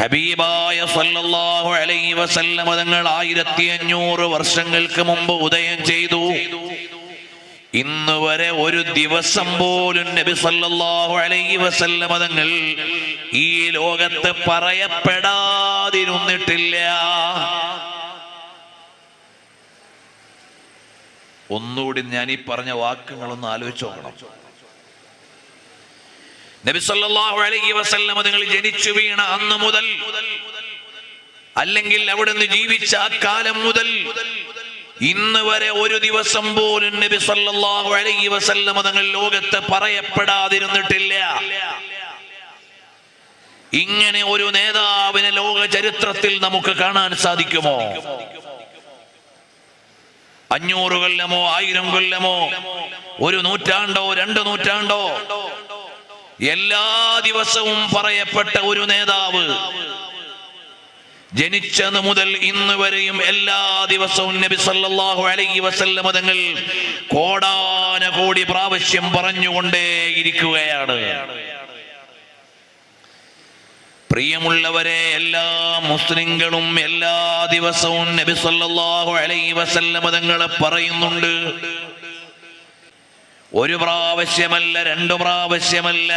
ഹബീബായ സല്ലല്ലാഹു അലൈഹി വസല്ലം തങ്ങൾ 1500 വർഷങ്ങൾക്ക് മുമ്പ് ഉദയം ചെയ്തു. ഇന്ന് വരെ ഒരു ദിവസം പോലും നബി സല്ലല്ലാഹു അലൈഹി വസല്ലം തങ്ങൾ ഈ ലോകത്ത് പറയപ്പെടാതിരുന്നിട്ടില്ല. ഒന്നുകൂടി ഞാൻ ഈ പറഞ്ഞ വാക്കുകളൊന്ന് ആലോചിച്ച് നോക്കണം. നബി സല്ലല്ലാഹു അലൈഹി വസല്ലം തങ്ങൾ ജനിച്ചു വീണ അന്ന് മുതൽ, അല്ലെങ്കിൽ അവിടുന്ന് ജീവിച്ച ആ കാലം മുതൽ ഇന്ന് വരെ ഒരു ദിവസം പോലും നബി സല്ലല്ലാഹു അലൈഹി വസല്ലം തങ്ങൾ ലോകത്ത് പറയപ്പെടാതിരുന്നിട്ടില്ല. ഇങ്ങനെ ഒരു നേതാവിനെ ലോക ചരിത്രത്തിൽ നമുക്ക് കാണാൻ സാധിക്കുമോ? 500 കൊല്ലമോ 1000 കൊല്ലമോ ഒരു നൂറ്റാണ്ടോ 2 നൂറ്റാണ്ടോ എല്ലാ ദിവസവും പറയപ്പെട്ട ഒരു നേതാവ് ജനിച്ചത് മുതൽ ഇന്ന് വരെയും എല്ലാ ദിവസവും നബി സല്ലല്ലാഹു അലൈഹി വസല്ലം തങ്ങൾ കോടാനകോടി പ്രാവശ്യം പറഞ്ഞുകൊണ്ടേയിരിക്കുകയാണ്. പ്രിയമുള്ളവരെ, എല്ലാ മുസ്ലിങ്ങളും എല്ലാ ദിവസവും നബി സല്ലല്ലാഹു അലൈഹി വസല്ലം തങ്ങളെ പറയുന്നുണ്ട്. ഒരു പ്രാവശ്യമല്ല, 2 പ്രാവശ്യമല്ല.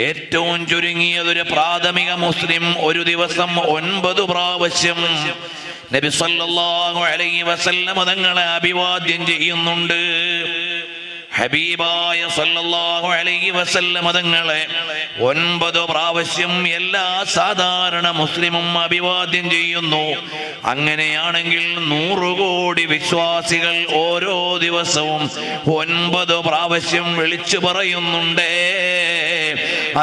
ഏറ്റവും ചുരുങ്ങിയതൊരു പ്രാഥമിക മുസ്ലിം ഒരു ദിവസം 9 പ്രാവശ്യം നബി സല്ലല്ലാഹു അലൈഹി വസല്ലം തങ്ങളെ അഭിവാദ്യം ചെയ്യുന്നുണ്ട്. ഹബീബായ സല്ലല്ലാഹു അലൈഹി വസല്ലം തങ്ങളെ 9 പ്രാവശ്യം എല്ലാ സാധാരണ മുസ്ലിമും അഭിവാദ്യം ചെയ്യുന്നു. അങ്ങനെയാണെങ്കിൽ 100 കോടി വിശ്വാസികൾ ഓരോ ദിവസവും 9 പ്രാവശ്യം വിളിച്ചു പറയുന്നുണ്ട്,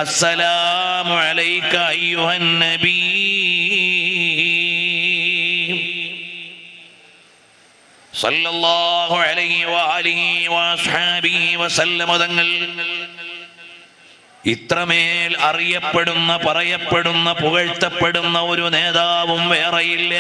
അസ്സലാമു അലൈക അയ്യുഹൻ നബി. സല്ലല്ലാഹു അലൈഹി വആലിഹി വഅസ്ഹാബിഹി വസല്ലമ തങ്ങൾ ഇത്രമേൽ അറിയപ്പെടുന്ന, പറയപ്പെടുന്ന, പുകഴ്ത്തപ്പെടുന്ന ഒരു നേതാവും വേറെയില്ല.